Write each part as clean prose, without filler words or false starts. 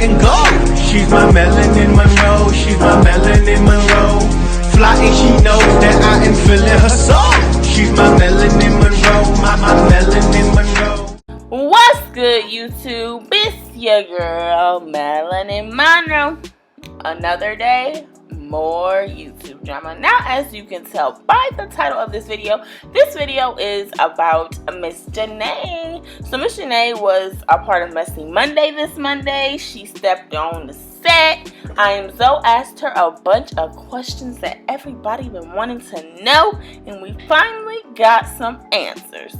letting go. She's my Melanin Monroe, she's my Melanin Monroe. Fly and she knows that I am feeling her soul. She's my Melanin Monroe, my Melanin Monroe. What's good, YouTube? It's your girl, Melanin Monroe. Another day, more YouTube drama. Now, as you can tell by the title of this video is about Miss Janay. So Miss Janay was a part of Messy Monday this Monday. She stepped on the set. I am Zoe asked her a bunch of questions that everybody been wanting to know, and we finally got some answers.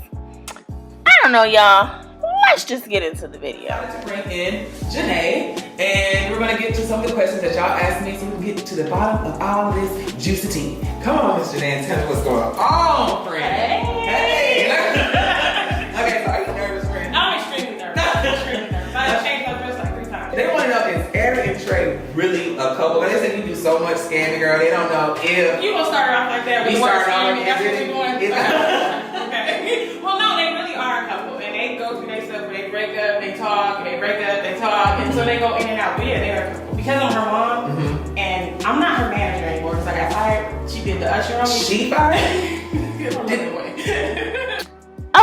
I don't know, y'all. Let's just get into the video. I wanted to bring in Janay, and we're going to get to some of the questions that y'all asked me so we can get to the bottom of all of this juicy tea. Come on, Miss Janay, and tell me what's going on, friend. Hey! Okay, so are you nervous, friend? I'm extremely nervous. I changed my dress like 3 times. They want to know, is Ari and Trey really a couple? But they say you do so much scamming, girl. They don't know if... You gonna start off like that? We start off like that's that. what you're doing? Okay. Well, no, they really are a couple, and they go through their stuff. They break up, they talk, they break up, they talk, and so they go in and out. But yeah, they're a couple. Because I'm her mom, and I'm not her manager anymore because I got fired. She did the usher on me. She fired?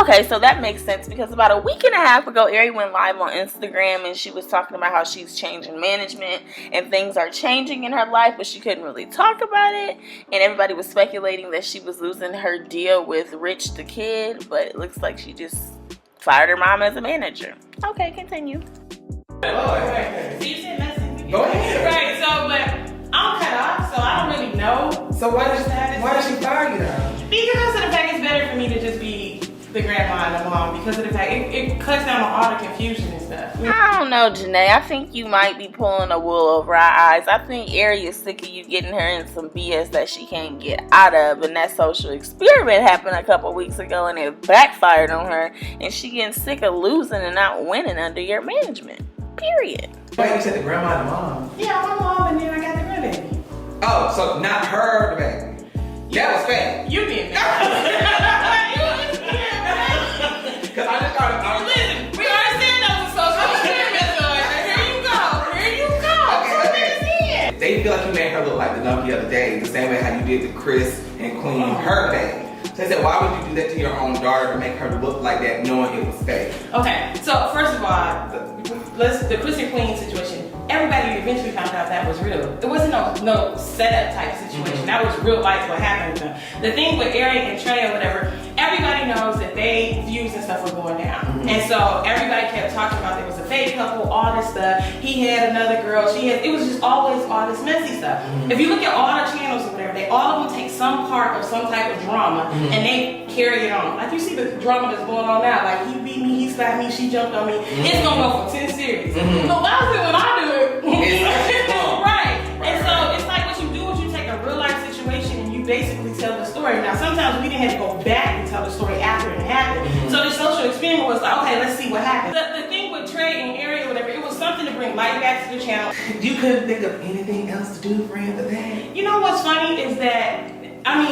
Okay, so that makes sense because about a week and a half ago, Ari went live on Instagram and she was talking about how she's changing management and things are changing in her life, but she couldn't really talk about it. And everybody was speculating that she was losing her deal with Rich the Kid, but it looks like she just fired her mom as a manager. Okay, continue. So you said messing. Go ahead. Right, so, but I'm cut off, so I don't really know. So why did she fire you though? Because of the fact it's better for me to just be the grandma and the mom, because of the fact it cuts down on all the confusion and stuff. I don't know, Janae. I think you might be pulling a wool over our eyes. I think Ari is sick of you getting her in some BS that she can't get out of, and that social experiment happened a couple weeks ago and it backfired on her, and she getting sick of losing and not winning under your management. Period. Wait, you said the grandma and the mom? Yeah, my mom, and then I got the grandbaby. Oh, so not her, the baby. That was fake. You being mad. Because I just started. Listen, we already said that was a social experiment, so here you go. Okay. They feel like you made her look like the dumb the other day, the same way how you did to Chris and Queen her baby. So they said, why would you do that to your own daughter to make her look like that, knowing it was fake? Okay, so first of all, the Chris and Queen situation. Everybody eventually found out that was real. It wasn't no setup type situation. That was real life what happened with them. The thing with Ari and Trey or whatever, everybody knows that they views and stuff were going down. And so everybody kept talking about there was a fake couple, all this stuff. He had another girl, it was just always all this messy stuff. If you look at all the channels or whatever, all of them take some part of some type of drama and they carry it on. Like you see the drama that's going on now, like he beat me, he slapped me, she jumped on me. It's gonna go for 10 series. But why is it when I do it? Right. And so it's like what you do is you take a real life situation and you basically tell the story. Now sometimes we didn't have to go back and tell the story after it happened. So the social experiment was like, okay, let's see what happened. The thing with Trey and Ari or whatever, it was something to bring light back to the channel. You couldn't think of anything else to do, friend, for that? You know what's funny is that, I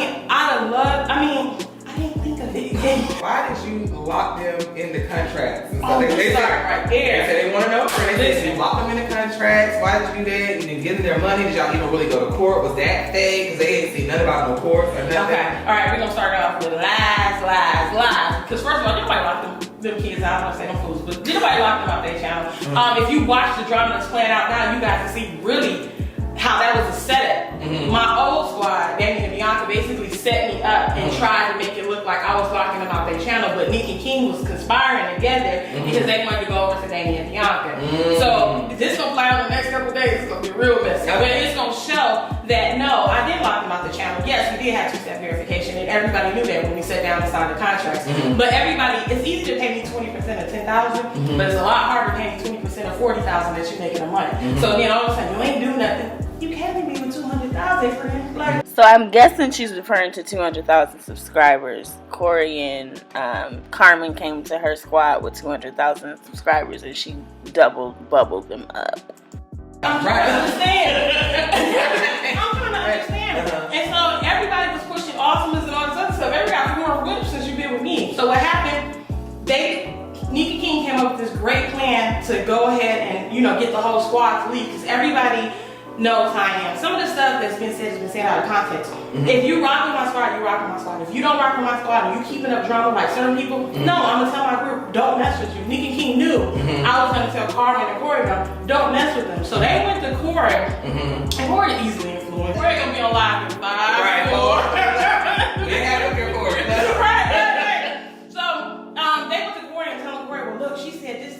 didn't think of it. Why did you lock them in the contracts? And Oh, they start right there. They said they want to know. They said you locked them in the contracts. Why did you do that? You didn't give them their money. Did y'all even really go to court? Was that fake? Because they didn't see nothing about no court or nothing. Okay, all right, we're gonna start off with lies. Because first of all, nobody locked them kids out. I'm not saying them fools, but nobody locked them out their channel. If you watch the drama that's playing out now, you guys can see really how that was a setup. My old squad, Danny and Bianca, basically set me up and tried to make it look like I was locking them out their channel, but Nick and King was conspiring together because they wanted to go over to Danny and Bianca. So this gonna play out the next couple of days. It's gonna be real messy. But it's gonna show that no, I did lock them out the channel. Yes, we did have 2-step verification, and everybody knew that when we sat down and signed the contracts. But everybody, it's easy to pay me 20% of 10,000, but it's a lot harder to pay me 20% of 40,000 that you're making a month. So then all of a sudden you ain't do nothing. You can't be with 200,000 friends. Like, So I'm guessing she's referring to 200,000 subscribers. Corey and Carmen came to her squad with 200,000 subscribers and she bubbled them up. I'm trying to understand. I'm trying to understand. And so everybody was pushing awesomeness and all this other stuff. Everybody got more whips since you've been with me. So what happened? Nika King came up with this great plan to go ahead and, you know, get the whole squad to leave, because everybody knows how I am. Some of the stuff that's been said has been said out of context. If you rock with my squad, you rock with my squad. If you don't rock with my squad and you keeping up drama like certain people, no, I'm gonna tell my group, don't mess with you. Nick and King knew I was gonna tell Carmen and Corey, don't mess with them. So they went to Corey, and Corey easily influenced. Corey gonna be on live in 5, Right, 4. We have to Corey. Right. So they went to Corey and told Corey, well, look, she said this,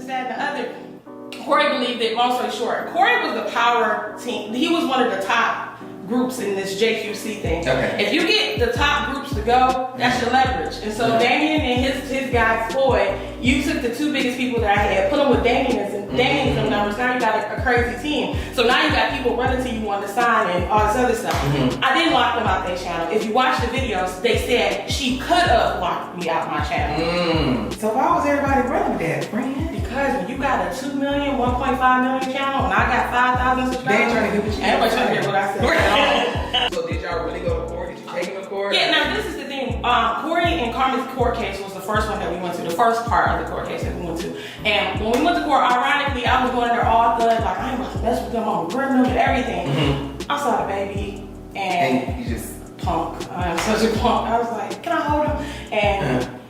that, and the other. Corey believed it. Long story short, Corey was the power team. He was one of the top groups in this JQC thing. Okay. If you get the top groups to go, that's your leverage. And so Damien and his guy Floyd, you took the 2 biggest people that I had, put them with Damien's and Damien's some numbers. Now you got a crazy team. So now you got people running to you on the sign and all this other stuff. I didn't lock them out their channel. If you watch the videos, they said she could have locked me out my channel. So why was everybody running with that, friend? Because when you got a 2 million, 1.5 million channel, and I got 5,000 subscribers, They ain't trying to hear what you everybody trying to hear what I said. So did y'all really go to court? Did you take him to court? Yeah, now this is the thing. Corey and Carmen's court case was the first one that we went to, the first part of the court case that we went to. And when we went to court, ironically, I was going there all good, like I ain't about to mess with them, I'm gonna bring them and everything. I saw the baby, and you just punk. I'm such a punk. I was like, can I hold him? And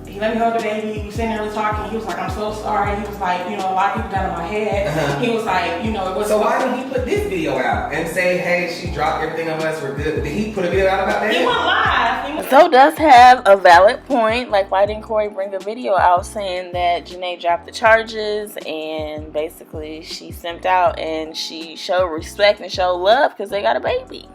he let me hold the baby. We sitting there, we talking. He was like, I'm so sorry. He was like, you know, a lot of people got in my head. He was like, you know, it was. So why did he put this video out and say, hey, she dropped everything on us, we're good? Did he put a video out about that? He went live. So does have a valid point. Like, why didn't Corey bring a video out saying that Janay dropped the charges and basically she simped out and she showed respect and showed love because they got a baby?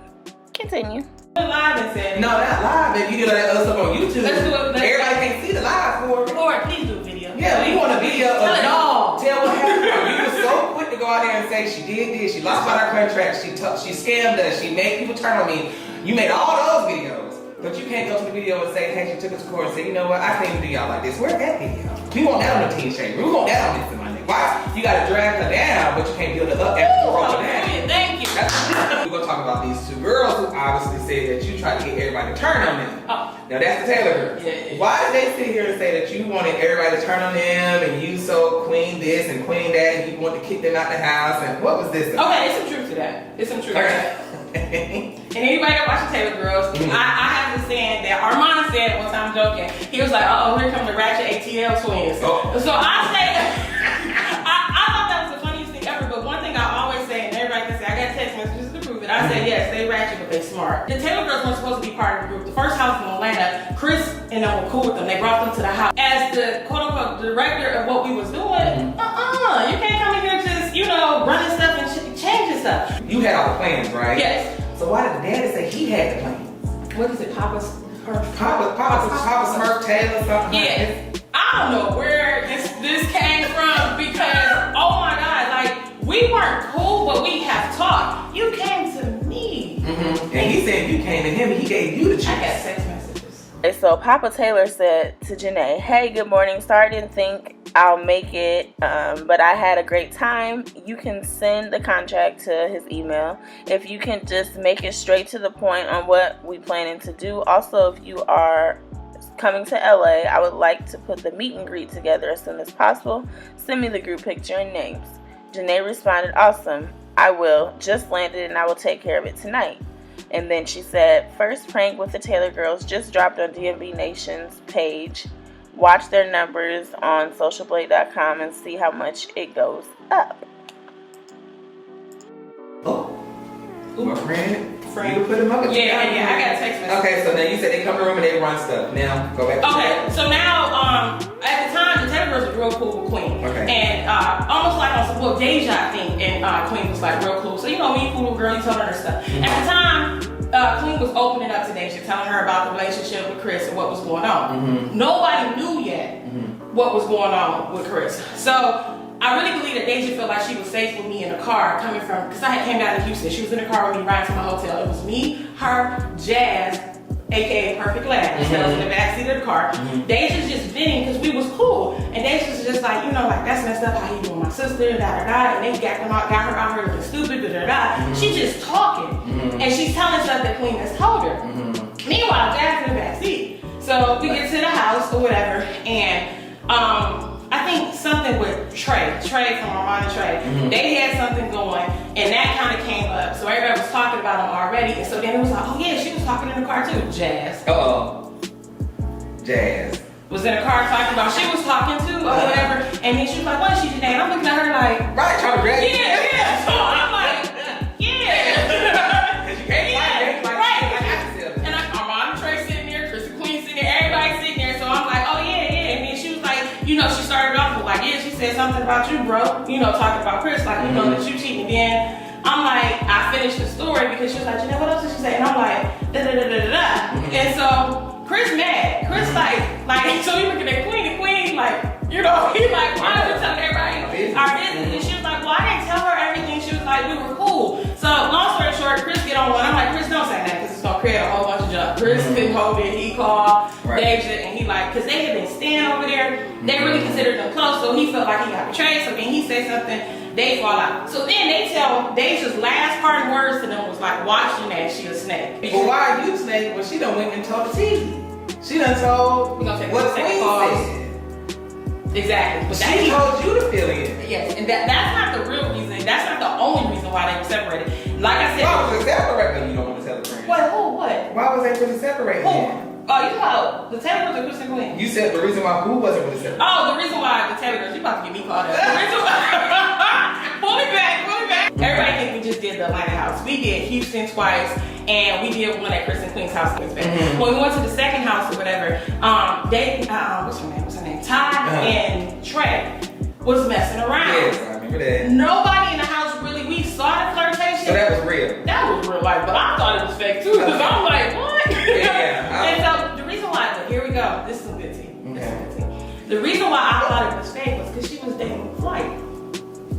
Continue. Live and said, No, not live. If you do that other stuff on YouTube, Let's do it. everybody can't see the live for it. Lord, please do a video. Yeah, we want a video Tell of it all. Tell what happened. You were so quick to go out there and say she did this, she lost all her contracts, she scammed us, she made people turn on me. You made all those videos, but you can't go to the video and say, hey, she took us to court and say, you know what, I can't even do y'all like this. Where's that video? We want that on the Teen Shade. We want that on this Monday. Why? You gotta drag her down, but you can't build her up after you roll her down. Thank you. We're gonna talk about these 2 girls who obviously said that you tried to get everybody to turn on them. Oh. Now that's the Taylor girls. Yeah. Why did they sit here and say that you wanted everybody to turn on them and you so queen this and queen that and you wanted to kick them out the house and what was this about? Okay, it's some truth to that. It's some truth to that. And anybody that watch the Taylor Girls, I have this saying that Armand said one time joking. He was like, oh, here come the Ratchet ATL twins. Oh. So I say, I thought that was the funniest thing ever, but one thing I always say, and everybody can say, I got text messages to prove it. I said, yes, they ratchet, but they smart. The Taylor Girls weren't supposed to be part of the group. The first house in Atlanta, Chris and them were cool with them. They brought them to the house. As the quote unquote director of what we was doing, you can't come in here just, you know, running stuff and changing stuff. You had all the plans, right? Yes. So why did the daddy say he had the plans? What is it, Papa Smurf Taylor something? Yeah. I don't know where this came from because, oh my God, like, we weren't cool, but we have talked. You came to me. And he said you came to him, he gave you the chance. I got text messages. And so Papa Taylor said to Janay, hey, good morning. Sorry I didn't think I'll make it, but I had a great time. You can send the contract to his email. If you can just make it straight to the point on what we planning to do. Also, if you are coming to LA, I would like to put the meet and greet together as soon as possible. Send me the group picture and names. Janay responded, awesome, I will. Just landed and I will take care of it tonight. And then she said, first prank with the Taylor Girls just dropped on DMV Nation's page. Watch their numbers on socialblade.com and see how much it goes up. Oh, my friend. You put him up. Yeah, I got a text message. Okay, so now you said they come to the room and they run stuff. Now, go back to Okay, so now, at the time, the Taylor Girls were real cool with Queen. Okay. And almost like on some, Deja, I think, and Queen was like real cool. So, you know, when you cool with a girl, you tell her stuff. At the time, Queen was opening up to Deja, telling her about the relationship with Chris and what was going on. Nobody knew yet what was going on with Chris. So, I really believe that Deja felt like she was safe with me in the car coming from, because I had came down to Houston. She was in the car with me riding to my hotel. It was me, her, Jazz, aka Perfect Laugh. That was in the backseat of the car. Deja's just venting because we was cool. And Deja's just like, you know, like, that's messed up how you doing my sister, da-da-da. And they got her out here looking stupid, da-da-da. She just talking. And she's telling stuff that Queen has told her. Meanwhile, Jazz in the backseat. So we get to the house or whatever, and I think something with Trey from Armand and Trey, they had something going, and that kind of came up. So everybody was talking about him already, and so then it was like, oh yeah, she was talking in the car too. Jazz. Jazz. Was in a car talking about she was talking to or whatever, and then she was like, what is she today? And I'm looking at her like, Right, trying to drag it. yeah. So I'm like, yeah. And Armand and Trey sitting there, Chris and Queen sitting there, everybody sitting there. So I'm like, oh yeah. And then she was like, you know, she started off with like, yeah, she said something about you, bro. You know, talking about Chris, like, you know, that you cheating. And then I'm like, I finished the story because she was like, Janay, what else did she say? And I'm like, da-da-da-da-da-da. And so Chris mad. Chris like, so he looking at Queen and Queen like, you know, he like, why are we telling everybody our business? And she was like, well, I didn't tell her everything. She was like, we were cool. So long story short, Chris get on one. I'm like, Chris, don't say that because it's gonna create a whole bunch of junk. Chris couldn't hold it. He called Deja and he like, because they had been staying over there. They really considered them close, so he felt like he got betrayed. So then he said something. They fall out. So then they tell Deja's last parting words to them was like, watch Janay, she a snake. But why are you a snake when she done went and told the TV? She done told what Queen said. Exactly. But she told you to fill in. Yes, and that's not the real reason. That's not the only reason why they were separated. Like I said. Why was they separated? You don't want to tell the friend. What? Who? What? Why was they really separated? Who? Oh, you know, the Taylor girls or Chris and Queen? You said the reason why who wasn't really separated. Oh, the reason why the Taylor girls, you about to get me caught up. The reason why, pull it back. Everybody think we just did the Atlanta house. We did Houston twice, and we did one at Chris and Queen's house. When we went to the second house or whatever, they, what's her name? Ty and Trey was messing around. Yes, I remember that. Nobody in the house really, we saw the flirtation. So that was real. That was real life, but I thought it was fake too, because I'm like, what? And so the reason why, but here we go. This is some good tea. The reason why I thought it was fake was because she was dating Flight.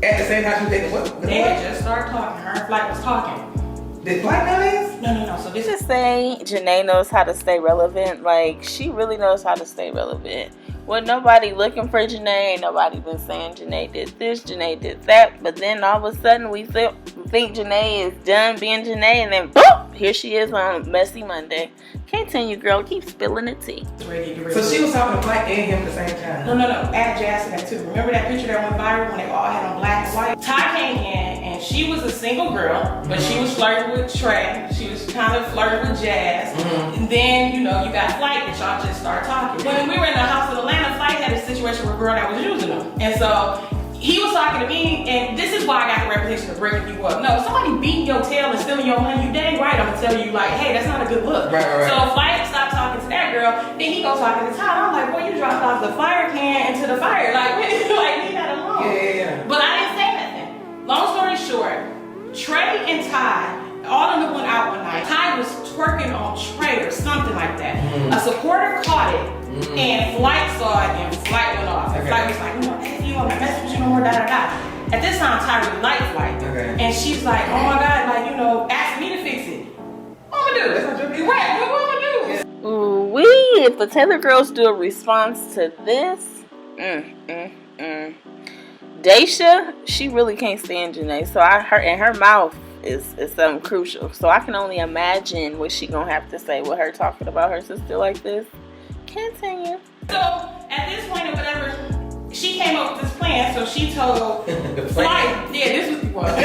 At the same time she was dating what? They had just started talking. Her and Flight was talking. Did Flight know this? No. So this Just say Janay knows how to stay relevant. Like, she really knows how to stay relevant. Well, nobody looking for Janay. Ain't nobody been saying Janay did this, Janay did that. But then all of a sudden we think Janay is done being Janay, and then boop, here she is on Messy Monday. Continue, girl. Keep spilling the tea. So she was talking to Flight and him at the same time? No. Add Jazz to that too. Remember that picture that went viral when they all had on black and white? Ty came in and she was a single girl, but she was flirting with Trey. She was kind of flirting with Jazz. And then, you know, you got Flight and y'all just start talking. When we were in the house in Atlanta, Flight had a situation with a girl that was using them. And so he was talking to me, and this is why I got the reputation of breaking you up. No, somebody beating your tail and stealing your money, you dang right I'm gonna tell you, like, hey, that's not a good look. Right. So Flight stopped talking to that girl, then he goes talking to Ty. I'm like, boy, you dropped off the fire can into the fire. Like, leave that alone. Yeah. But I didn't say nothing. Long story short, Trey and Ty, all of them went out one night. Ty was twerking on Trey or something like that. A supporter caught it, and Flight saw it, and Flight went off. And Flight was like, you want to mess with you no more, da-da-da. At this time, Ty really liked Flight. And she's like, oh my God, like, you know, ask me to fix it. What I'm gonna do? That's not your business. Right, what I'm gonna do? Ooh-wee, if the Taylor girls do a response to this, Deja, she really can't stand Janay. So her mouth is something crucial. So I can only imagine what she gonna have to say with her talking about her sister like this. Continue. So at this point or whatever, she came up with this plan. So she told Flight, this was what.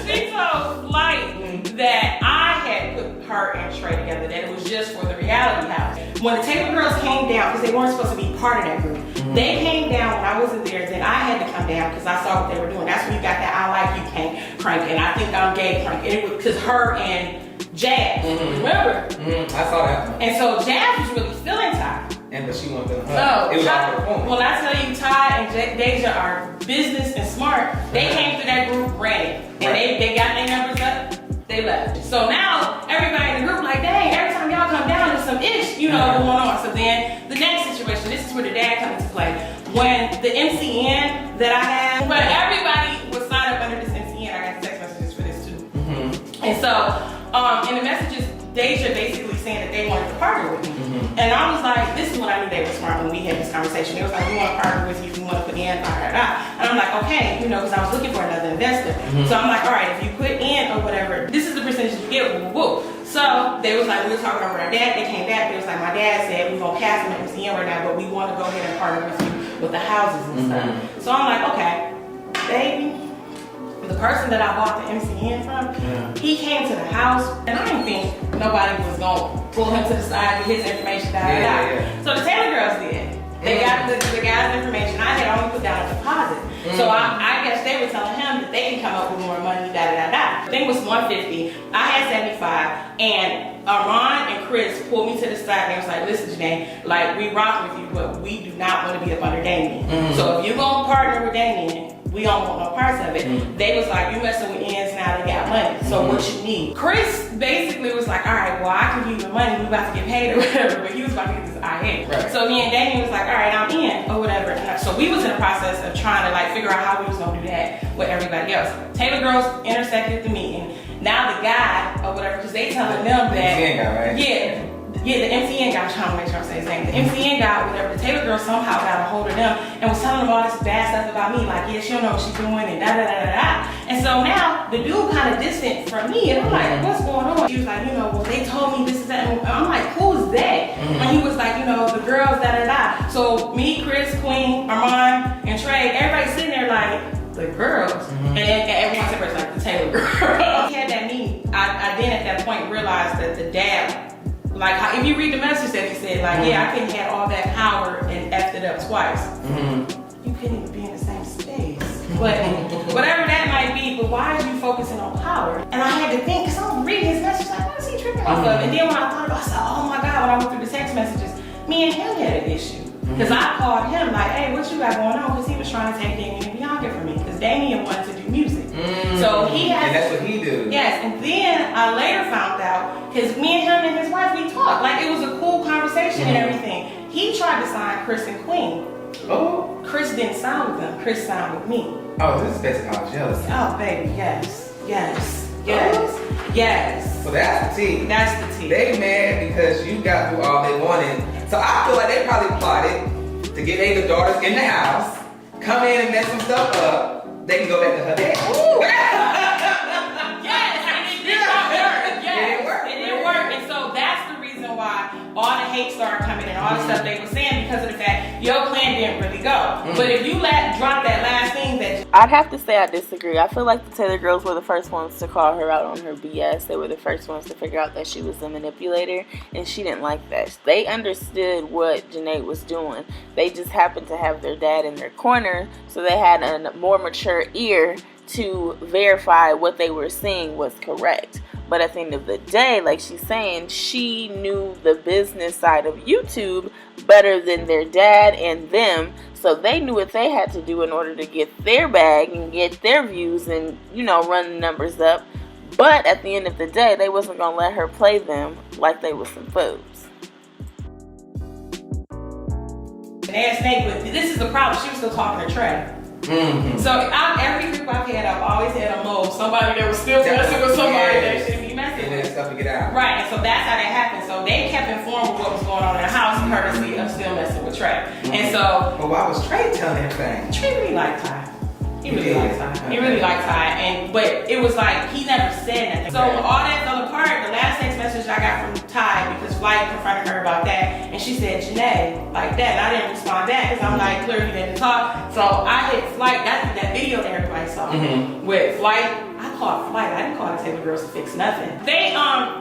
She told Flight that I had put her and Trey together, that it was just for the reality house. When the Taylor girls came down, because they weren't supposed to be part of that group, they came down when I wasn't there, then I had to come down because I saw what they were doing. That's when you got that I like you can't crank, and I think I'm gay crank. And it was because her and Jazz, remember? I saw that one. And so Jazz was really feeling Ty. But she wanted to No, it was Ty, all for the point. when I tell you Ty and Deja are business and smart, they came through that group, ran it. And they got their numbers up, they left. So now everybody in the group like, dang, every time y'all come down, there's some ish, going on. So then the next situation, this is where the dad comes into play. When the MCN that I had, but everybody was signed up under this MCN, I got text messages for this too. And so in the messages, Deja basically saying that they wanted to partner with me. And I was like, this is when I knew they were smart when we had this conversation. They was like, we want to partner with you, we want to put in, And I'm like, okay, because I was looking for another investor. So I'm like, all right, if you put in or whatever, this is the percentage you get, woo, woo, woo. So they was like, we were talking over our dad. They came back. They was like, my dad said we're gonna cast him at MCN right now, but we want to go ahead and partner with you with the houses and stuff. So I'm like, okay, baby. The person that I bought the MCN from, he came to the house, and I didn't think nobody was gonna pull him to the side, get his information, So the Taylor girls did. They got the guy's information. I had only put down a deposit. So I guess they were telling him that they can come up with more money, The thing was $150. I had $75, and Ron and Chris pulled me to the side. They was like, listen, Janae, like, we rock with you, but we do not want to be up under Damien. So if you're gonna partner with Damien, we don't want no parts of it. They was like, you messing with ends now, they got money. So what you need? Chris basically was like, all right, well, I can give you the money, we about to get paid or whatever, but he was about to get this IA. Right. So me and Damien was like, all right, I'm in or whatever. And so we was in the process of trying to like figure out how we was gonna do that with everybody else. Taylor girls intersected the meeting. Now the guy or whatever, because they telling them that, MCN guy, right? Yeah, the MCN guy, I'm trying to make sure I'm saying his name. The MCN guy, whatever, the Taylor girl somehow got a hold of them and was telling them all this bad stuff about me, like, yeah, she don't know what she's doing and da-da-da-da-da. And so now the dude kind of distant from me, and I'm like, what's going on? He was like, you know, well, they told me this is that. And I'm like, who's that? And he was like, you know, the girls, da-da-da. So me, Chris, Queen, Armand, and Trey, everybody sitting there like, the girls, and everyone separates like the Taylor girl. He had that meeting. I then at that point realized that the dad, like, if you read the message that he said, like, yeah, I couldn't have all that power and effed it up twice. You couldn't even be in the same space. But whatever that might be, but why are you focusing on power? And I had to think, because I was reading his message, like, what is he tripping off of? And then when I thought about it, I said, oh my God, when I went through the text messages, me and him had an issue. Because I called him like, hey, what you got going on? Because he was trying to take Damien and Bianca from me. Because Damien wanted to do music. So he had. And that's what he do. Yes, and then I later found out, because me and him and his wife, we talked. Like, it was a cool conversation and everything. He tried to sign Chris and Queen. Oh. Chris didn't sign with them. Chris signed with me. Oh, this is basically all jealousy. Oh, baby, yes. So that's the tea. That's the tea. They mad because you got through all they wanted. So I feel like they probably plotted to get their daughters in the house, come in and mess some stuff up. They can go back to her dad. Yes, and it did not work. Yes, it didn't work. And so that's the reason why all the hate started coming and all the stuff they were saying, because of the fact your plan didn't really go. But if you drop that last thing that I'd have to say I disagree. I feel like the Taylor girls were the first ones to call her out on her BS. They were the first ones to figure out that she was a manipulator, and she didn't like that. They understood what Janay was doing. They just happened to have their dad in their corner, so they had a more mature ear to verify what they were seeing was correct. But at the end of the day, like she's saying, she knew the business side of YouTube better than their dad and them. So they knew what they had to do in order to get their bag and get their views and, you know, run the numbers up. But at the end of the day, they wasn't going to let her play them like they was some fools. Snake, but this is the problem. She was still talking to Trey. So every group I've had, I've always had a mole, somebody that was still messing with somebody that shouldn't be messing with. Stuff to get out. Right, and so that's how that happened. So they kept informed of what was going on in the house, courtesy of still messing with Trey. And so, well, why was Trey telling everything? Trey really liked Ty. He really liked Ty. He really liked Ty, but it was like he never said nothing. So when all that fell apart, the last text message I got from Ty, because Flight confronted her about that, and she said Janae like that, and I didn't respond back because I'm like, clearly didn't talk. So I hit Flight. That's that video that everybody saw with Flight. I called Flight. I didn't call the Taylor girls to fix nothing. They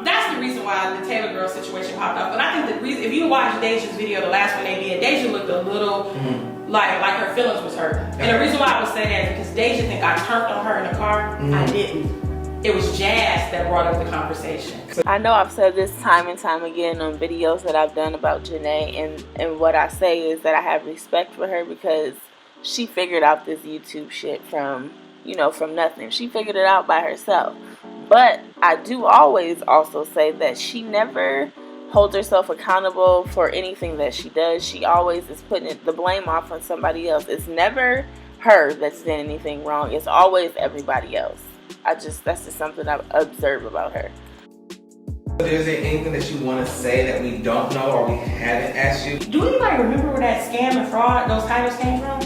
that's the reason why the Taylor girl situation popped up. But I think the reason, if you watch Deja's video, the last one they did, Deja looked a little like her feelings was hurt. And the reason why I would say that is because Deja think I turned on her in the car. I didn't. It was Jazz that brought up the conversation. I know I've said this time and time again on videos that I've done about Janay, and what I say is that I have respect for her because she figured out this YouTube shit from nothing. She figured it out by herself. But I do always also say that she never holds herself accountable for anything that she does. She always is putting the blame off on somebody else. It's never her that's done anything wrong. It's always everybody else. That's just something I've observed about her. Is there anything that you want to say that we don't know or we haven't asked you? Do anybody remember where that scam and fraud, those titles came from?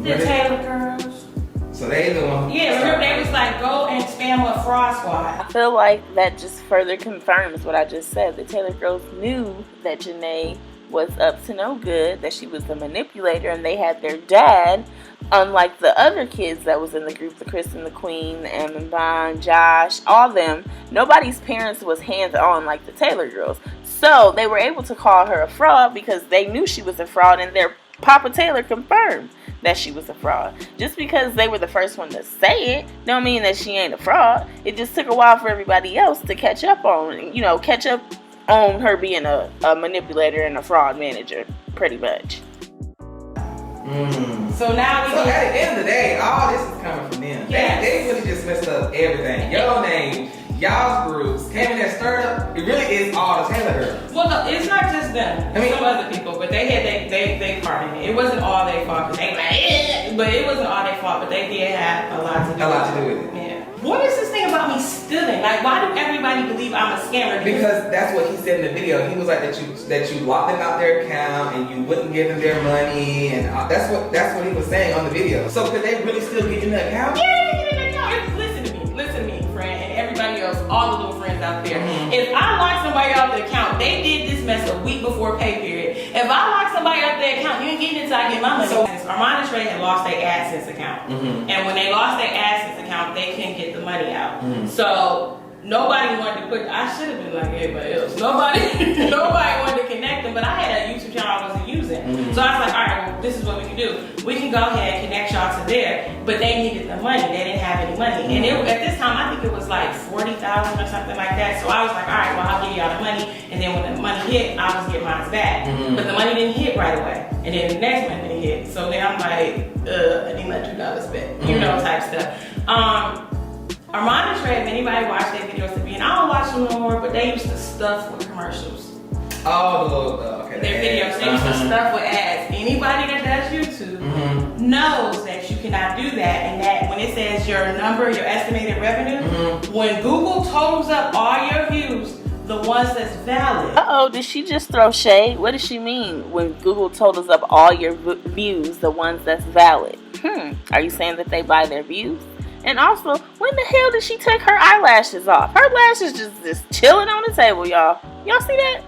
The Taylor girls. So they the one. Yeah, remember they was like, go and spam a fraud squad. I feel like that just further confirms what I just said. The Taylor girls knew that Janay was up to no good, that she was the manipulator, and they had their dad, unlike the other kids that was in the group, the Chris and the Queen, and Bond, Josh, all them, nobody's parents was hands-on like the Taylor girls. So they were able to call her a fraud because they knew she was a fraud, and their Papa Taylor confirmed that she was a fraud. Just because they were the first one to say it don't mean that she ain't a fraud. It just took a while for everybody else to catch up on, catch up on her being a manipulator and a fraud manager, pretty much. So now So at the end of the day, all this is coming from them. Yes. They really just messed up everything. Your name, y'all's groups, came in there, stirred up. It really is all the Taylor girls. Well, no, it's not just them. I mean- Some other people, but they had they part in it. It wasn't all their fault because they were like, but it wasn't all their fault. But they did have a lot to do with it. Yeah. What is this thing about me stealing? Like, why do everybody believe I'm a scammer? Because that's what he said in the video. He was like that you locked them out their account and you wouldn't give them their money, and that's what he was saying on the video. So could they really still get in the account? Yeah, get in the account. Listen to me, friend, and everybody else, all the little friends out there. If I lock somebody out the account, they did this mess a week before pay period. If I lock somebody out their account, you ain't getting it until I get my money. So Armand and Trey had lost their AdSense account, and when they lost their AdSense account, they couldn't get the money out. So nobody wanted to put. I should have been like everybody else. Nobody wanted to connect them, but I had a YouTube channel I wasn't using. So I was like, all right, well, this is what we can do. We can go ahead and connect y'all to there, but they needed the money. They didn't have any money, and at this time, I think it was like 40,000 or something like that. So I was like, all right, well, I'll give y'all the money, and then when the money hit, I was get mine back. But the money didn't hit right away, and then the next one didn't hit. So then I'm like, I need my $2 back, type stuff. Armand and Trey, if anybody watched their videos to be, and I don't watch them no more, but they used to stuff with commercials. Oh, the little, okay. Their videos, they used to stuff with ads. Anybody that does YouTube knows that you cannot do that, and that when it says your number, your estimated revenue, when Google totals up all your views, the ones that's valid. Uh-oh, did she just throw shade? What does she mean when Google totals up all your views, the ones that's valid? Are you saying that they buy their views? And also, when the hell did she take her eyelashes off? Her lashes just chilling on the table, y'all. Y'all see that?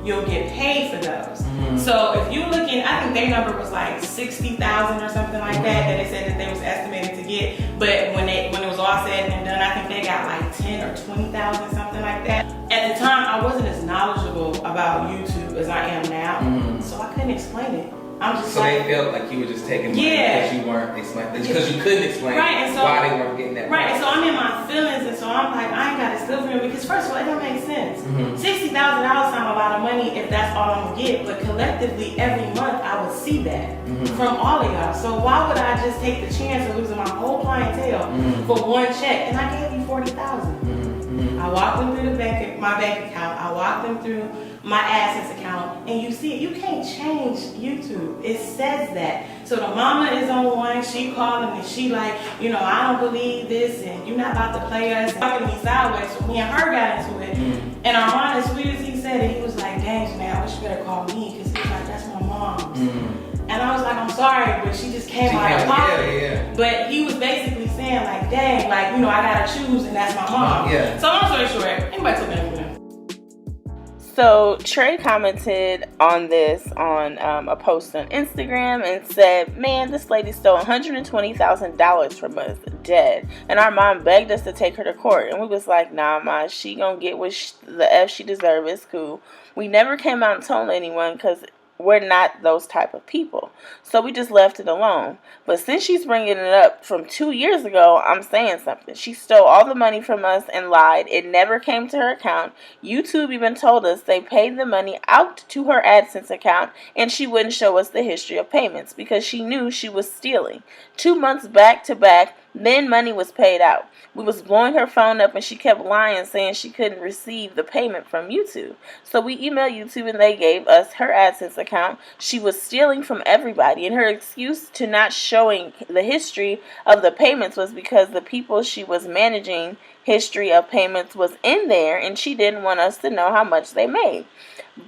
You'll get paid for those. So if you looking, I think their number was like 60,000 or something like that they said that they was estimated to get. But when it was all said and done, I think they got like 10 or 20,000, something like that. At the time, I wasn't as knowledgeable about YouTube as I am now, so I couldn't explain it. I'm just so they felt like you were just taking money because you weren't explaining, because you couldn't explain why they weren't getting that money. Right, and so I'm in my feelings, and so I'm like, I ain't got to steal from him because first of all, it don't make sense. $60,000 sound a lot of money if that's all I'm gonna get, but collectively every month I would see that from all of y'all. So why would I just take the chance of losing my whole clientele for one check? And I gave you 40,000. I walked them through my bank account. I walked them through my AdSense account, and you see it. You can't change YouTube. It says that. So the mama is on one. She called him and she like, I don't believe this, and you're not about to play us. And talking to me sideways. So me and her got into it. And Armand, as sweet as he said it, he was like, dang, man, I wish you better call me, because he was like, that's my mom's. And I was like, I'm sorry, but she just came out of pocket. But he was basically saying like, dang, like, I gotta choose, and that's my mom. So long story short, anybody took that from him. So Trey commented on this on a post on Instagram and said, man, this lady stole $120,000 from us, dead. And our mom begged us to take her to court. And we was like, nah, ma, she gonna get what the F she deserves. It's cool. We never came out and told anyone because we're not those type of people. So we just left it alone. But since she's bringing it up from 2 years ago, I'm saying something. She stole all the money from us and lied. It never came to her account. YouTube even told us they paid the money out to her AdSense account, and she wouldn't show us the history of payments because she knew she was stealing. 2 months back to back, then money was paid out. We was blowing her phone up and she kept lying, saying she couldn't receive the payment from YouTube. So we emailed YouTube and they gave us her AdSense account. She was stealing from everybody, and her excuse to not showing the history of the payments was because the people she was managing history of payments was in there and she didn't want us to know how much they made.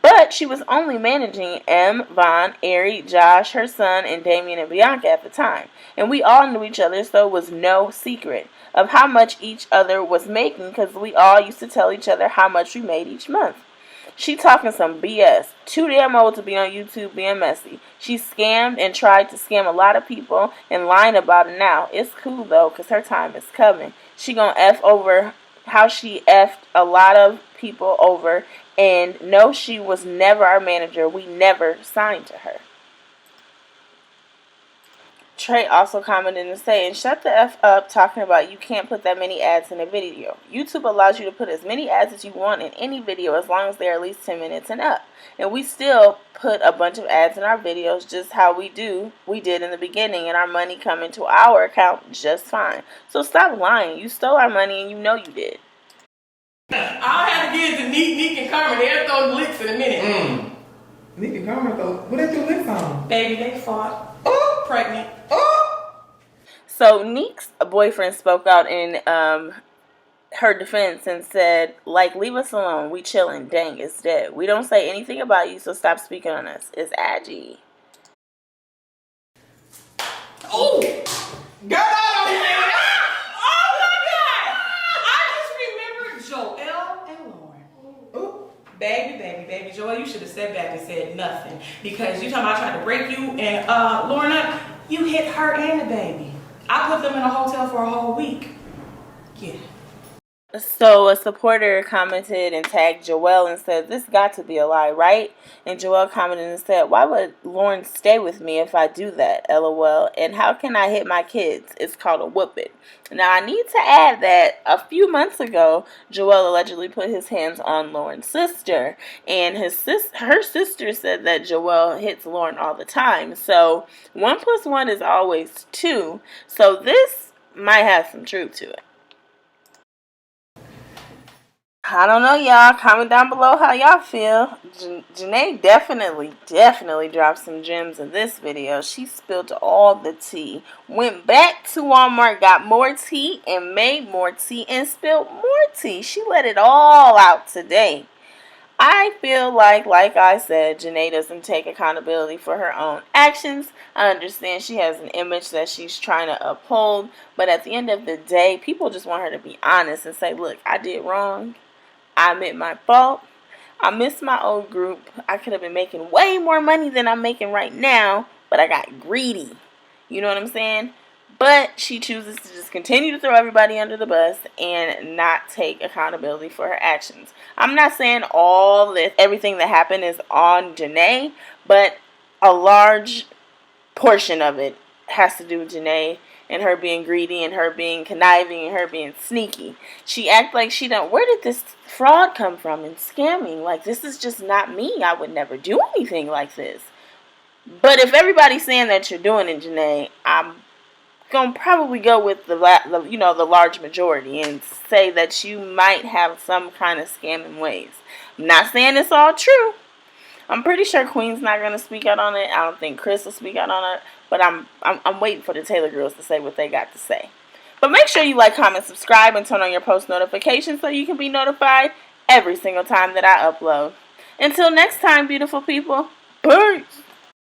But she was only managing M, Von, Ari, Josh, her son, and Damien and Bianca at the time. And we all knew each other, so it was no secret of how much each other was making because we all used to tell each other how much we made each month. She talking some BS. Too damn old to be on YouTube being messy. She scammed and tried to scam a lot of people and lying about it now. It's cool though, because her time is coming. She gonna F over how she F'd a lot of people over. And no, she was never our manager. We never signed to her. Trey also commented and saying, shut the F up talking about you can't put that many ads in a video. YouTube allows you to put as many ads as you want in any video as long as they're at least 10 minutes and up. And we still put a bunch of ads in our videos just how we did in the beginning, and our money coming to our account just fine. So stop lying. You stole our money and you know you did. I'll have to give it to Neek and Carmen. They'll throw the licks in a minute. Neek and Carmen though, what they threw licks on? Baby, they fought. Pregnant. So Neek's boyfriend spoke out in her defense and said, like, leave us alone. We chilling. Dang, it's dead. We don't say anything about you, so stop speaking on us. It's Aggie. Oh! Girl, Oh my God! I just remembered Joel and Lauren. Ooh. Baby, Joel, you should have sat back and said nothing. Because you talking about trying to break you and Lauren up, you hit her and the baby. I put them in a hotel for a whole week. Yeah. So a supporter commented and tagged Joel and said, this got to be a lie, right? And Joel commented and said, why would Lauren stay with me if I do that? LOL. And how can I hit my kids? It's called a whooping. Now, I need to add that a few months ago, Joel allegedly put his hands on Lauren's sister. And her sister said that Joel hits Lauren all the time. So 1 + 1 is always 2. So this might have some truth to it. I don't know, y'all. Comment down below how y'all feel. Janay definitely dropped some gems in this video. She spilled all the tea. Went back to Walmart, got more tea, and made more tea, and spilled more tea. She let it all out today. I feel like I said, Janay doesn't take accountability for her own actions. I understand she has an image that she's trying to uphold, but at the end of the day, people just want her to be honest and say, look, I did wrong. I admit my fault. I miss my old group. I could have been making way more money than I'm making right now, but I got greedy. You know what I'm saying? But she chooses to just continue to throw everybody under the bus and not take accountability for her actions. I'm not saying everything that happened is on Janay, but a large portion of it has to do with Janay and her being greedy and her being conniving and her being sneaky. She act like she don't, where did this fraud come from and scamming? Like, this is just not me. I would never do anything like this. But if everybody's saying that you're doing it, Janay, I'm going to probably go with the large majority and say that you might have some kind of scamming ways. I'm not saying it's all true. I'm pretty sure Queen's not going to speak out on it. I don't think Chris will speak out on it. But I'm waiting for the Taylor girls to say what they got to say. But make sure you like, comment, subscribe, and turn on your post notifications so you can be notified every single time that I upload. Until next time, beautiful people. Peace.